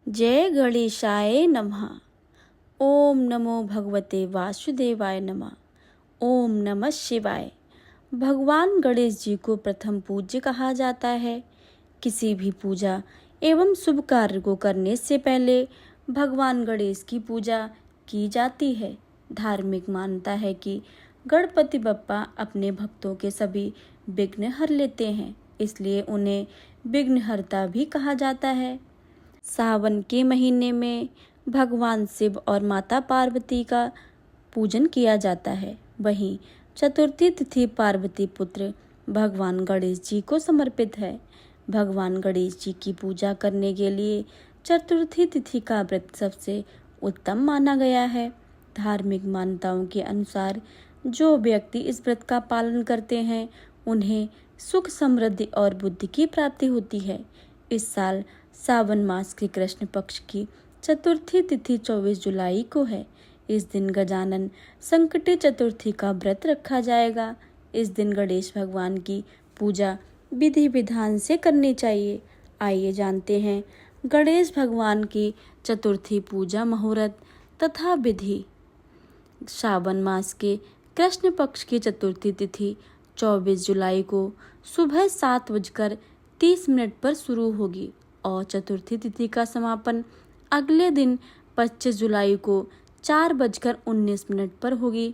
जय गणेशाय नमः। ओम नमो भगवते वासुदेवाय नमः। ओम नमः शिवाय। भगवान गणेश जी को प्रथम पूज्य कहा जाता है। किसी भी पूजा एवं शुभ कार्य को करने से पहले भगवान गणेश की पूजा की जाती है। धार्मिक मान्यता है कि गणपति बप्पा अपने भक्तों के सभी विघ्न हर लेते हैं, इसलिए उन्हें विघ्नहर्ता भी कहा जाता है। सावन के महीने में भगवान शिव और माता पार्वती का पूजन किया जाता है। वहीं चतुर्थी तिथि पार्वती पुत्र भगवान गणेश जी को समर्पित है। भगवान गणेश जी की पूजा करने के लिए चतुर्थी तिथि का व्रत सबसे उत्तम माना गया है। धार्मिक मान्यताओं के अनुसार जो व्यक्ति इस व्रत का पालन करते हैं उन्हें सुख, समृद्धि और बुद्धि की प्राप्ति होती है। इस साल सावन मास के कृष्ण पक्ष की चतुर्थी तिथि 24 जुलाई को है। इस दिन गजानन संकटी चतुर्थी का व्रत रखा जाएगा। इस दिन गणेश भगवान की पूजा विधि विधान से करनी चाहिए। आइए जानते हैं गणेश भगवान की चतुर्थी पूजा मुहूर्त तथा विधि। सावन मास के कृष्ण पक्ष की चतुर्थी तिथि 24 जुलाई को सुबह 7:30 पर शुरू होगी और चतुर्थी तिथि का समापन अगले दिन 25 जुलाई को 4:19 पर होगी।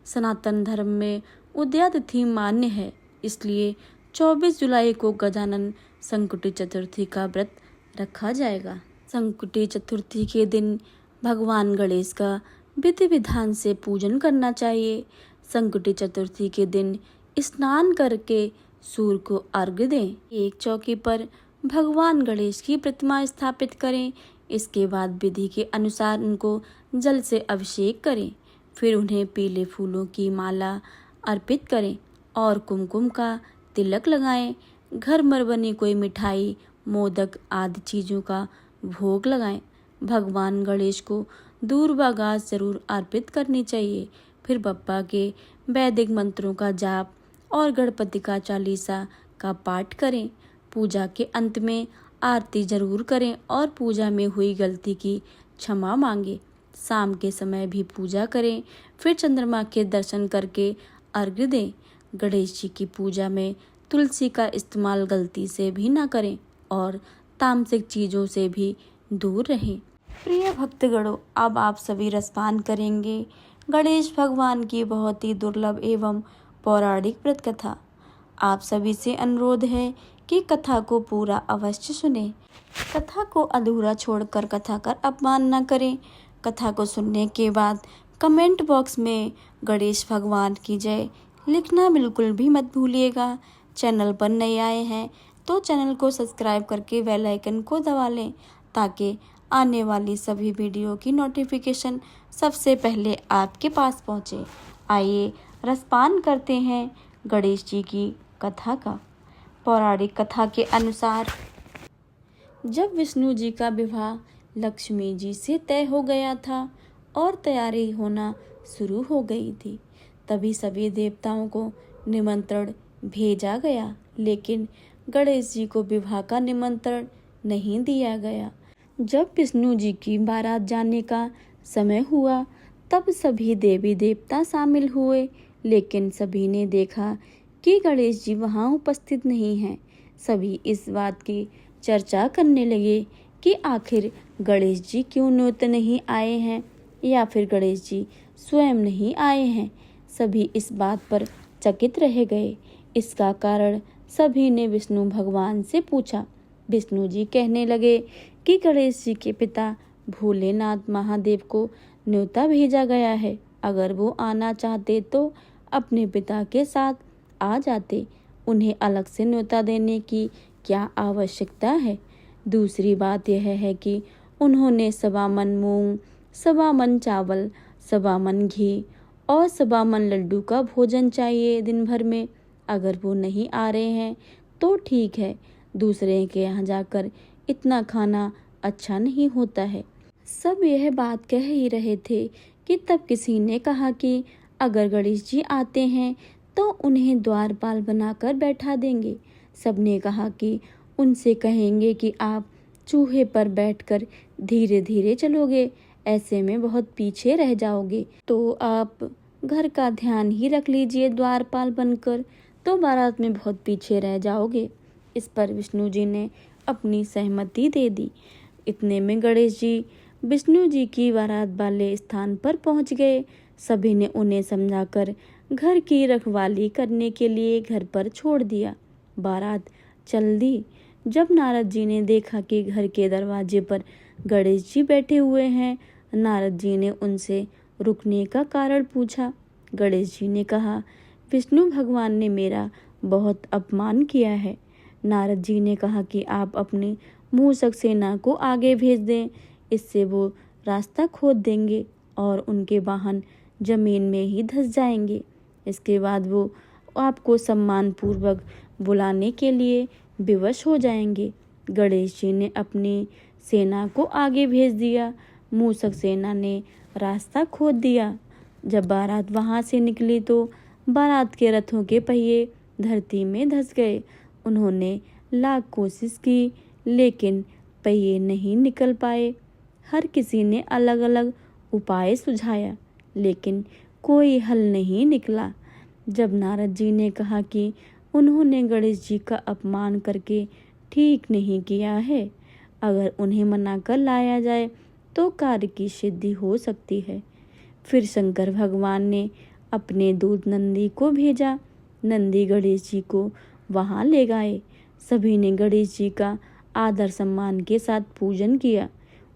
सनातन धर्म में उदया तिथि मान्य है, इसलिए 24 जुलाई को गजानन संकुटी चतुर्थी का व्रत रखा जाएगा। संकुटी चतुर्थी के दिन भगवान गणेश का विधि विधान से पूजन करना चाहिए। संकुटी चतुर्थी के दिन स्नान करके सूर्य को अर्घ्य दें। एक चौकी पर भगवान गणेश की प्रतिमा स्थापित करें। इसके बाद विधि के अनुसार उनको जल से अभिषेक करें। फिर उन्हें पीले फूलों की माला अर्पित करें और कुमकुम का तिलक लगाएं। घर में बनी कोई मिठाई, मोदक आदि चीज़ों का भोग लगाएं। भगवान गणेश को दूर्वा घास जरूर अर्पित करनी चाहिए। फिर बप्पा के वैदिक मंत्रों का जाप और गणपति का चालीसा का पाठ करें। पूजा के अंत में आरती जरूर करें और पूजा में हुई गलती की क्षमा मांगे। शाम के समय भी पूजा करें। फिर चंद्रमा के दर्शन करके अर्घ्य दें। गणेश जी की पूजा में तुलसी का इस्तेमाल गलती से भी ना करें और तामसिक चीज़ों से भी दूर रहें। प्रिय भक्तगणों, अब आप सभी रसपान करेंगे गणेश भगवान की बहुत ही दुर्लभ एवं पौराणिक व्रत कथा। आप सभी से अनुरोध है कि कथा को पूरा अवश्य सुने। कथा को अधूरा छोड़कर कथा का अपमान न करें। कथा को सुनने के बाद कमेंट बॉक्स में गणेश भगवान की जय लिखना बिल्कुल भी मत भूलिएगा। चैनल पर नए आए हैं तो चैनल को सब्सक्राइब करके बेल आइकन को दबा लें ताकि आने वाली सभी वीडियो की नोटिफिकेशन सबसे पहले आपके पास पहुंचे। आइए रसपान करते हैं गणेश जी की कथा का। पौराणिक कथा के अनुसार जब विष्णु जी का विवाह लक्ष्मी जी से तय हो गया था और तैयारी होना शुरू हो गई थी, तभी सभी देवताओं को निमंत्रण भेजा गया, लेकिन गणेश जी को विवाह का निमंत्रण नहीं दिया गया। जब विष्णु जी की बारात जाने का समय हुआ तब सभी देवी देवता शामिल हुए, लेकिन सभी ने देखा कि गणेश जी वहाँ उपस्थित नहीं हैं। सभी इस बात की चर्चा करने लगे कि आखिर गणेश जी क्यों न्योते नहीं आए हैं या फिर गणेश जी स्वयं नहीं आए हैं। सभी इस बात पर चकित रह गए। इसका कारण सभी ने विष्णु भगवान से पूछा। विष्णु जी कहने लगे कि गणेश जी के पिता भोलेनाथ महादेव को न्योता भेजा गया है। अगर वो आना चाहते तो अपने पिता के साथ आ जाते। उन्हें अलग से न्योता देने की क्या आवश्यकता है। दूसरी बात यह है कि उन्होंने सवा मन मूंग, सवा मन चावल, सवा मन घी और सवा मन लड्डू का भोजन चाहिए दिन भर में। अगर वो नहीं आ रहे हैं तो ठीक है, दूसरे के यहाँ जाकर इतना खाना अच्छा नहीं होता है। सब यह बात कह ही रहे थे कि तब किसी ने कहा कि अगर गणेश जी आते हैं तो उन्हें द्वारपाल बनाकर बैठा देंगे। सबने कहा कि उनसे कहेंगे कि आप चूहे पर बैठकर धीरे धीरे चलोगे, ऐसे में बहुत पीछे रह जाओगे। तो आप घर का ध्यान ही रख लीजिए द्वारपाल बनकर, तो बारात में बहुत पीछे रह जाओगे। इस पर विष्णु जी ने अपनी सहमति दे दी। इतने में गणेश जी विष्णु जी की बारात वाले स्थान पर पहुंच गए। सभी ने उन्हें समझाकर घर की रखवाली करने के लिए घर पर छोड़ दिया। बारात चल दी। जब नारद जी ने देखा कि घर के दरवाजे पर गणेश जी बैठे हुए हैं, नारद जी ने उनसे रुकने का कारण पूछा। गणेश जी ने कहा, विष्णु भगवान ने मेरा बहुत अपमान किया है। नारद जी ने कहा कि आप अपनी मूषक सेना को आगे भेज दें, इससे वो रास्ता खोद देंगे और उनके वाहन जमीन में ही धंस जाएंगे। इसके बाद वो आपको सम्मान पूर्वक बुलाने के लिए विवश हो जाएंगे। गणेश जी ने अपनी सेना को आगे भेज दिया। मूषक सेना ने रास्ता खोद दिया। जब बारात वहां से निकली तो बारात के रथों के पहिए धरती में धंस गए। उन्होंने लाख कोशिश की, लेकिन पहिए नहीं निकल पाए। हर किसी ने अलग अलग उपाय सुझाया, लेकिन कोई हल नहीं निकला। जब नारद जी ने कहा कि उन्होंने गणेश जी का अपमान करके ठीक नहीं किया है, अगर उन्हें मना कर लाया जाए तो कार्य की सिद्धि हो सकती है। फिर शंकर भगवान ने अपने दूत नंदी को भेजा। नंदी गणेश जी को वहां ले गए। सभी ने गणेश जी का आदर सम्मान के साथ पूजन किया।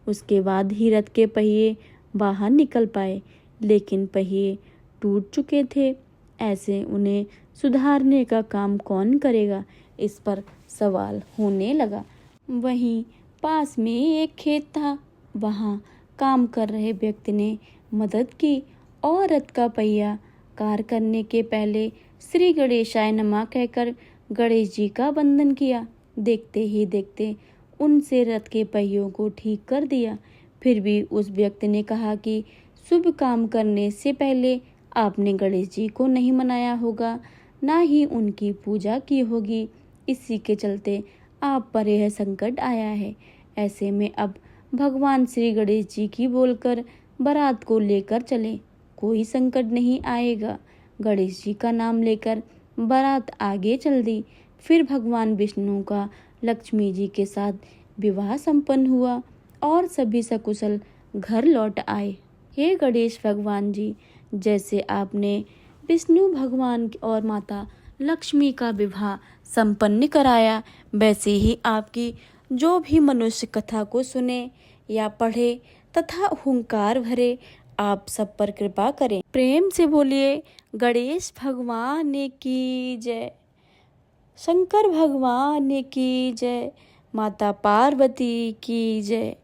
उसके बाद ही रथ के पहिए बाहर निकल पाए, लेकिन पहिए टूट चुके थे। ऐसे उन्हें सुधारने का काम कौन करेगा, इस पर सवाल होने लगा। वहीं पास में एक खेत था। वहां काम कर रहे व्यक्ति ने मदद की और रथ का पहिया कार करने के पहले श्री गणेशाय नमः कहकर गणेश जी का वंदन किया। देखते ही देखते उनसे रथ के पहियों को ठीक कर दिया। फिर भी उस व्यक्ति ने कहा कि शुभ काम करने से पहले आपने गणेश जी को नहीं मनाया होगा, ना ही उनकी पूजा की होगी। इसी के चलते आप पर यह संकट आया है। ऐसे में अब भगवान श्री गणेश जी की बोलकर बारात को लेकर चले, कोई संकट नहीं आएगा। गणेश जी का नाम लेकर बारात आगे चल दी। फिर भगवान विष्णु का लक्ष्मी जी के साथ विवाह संपन्न हुआ और सभी सकुशल घर लौट आए। हे गणेश भगवान जी, जैसे आपने विष्णु भगवान और माता लक्ष्मी का विवाह संपन्न कराया, वैसे ही आपकी जो भी मनुष्य कथा को सुने या पढ़े तथा हुंकार भरे, आप सब पर कृपा करें। प्रेम से बोलिए गणेश भगवान की जय, शंकर भगवान की जय, माता पार्वती की जय।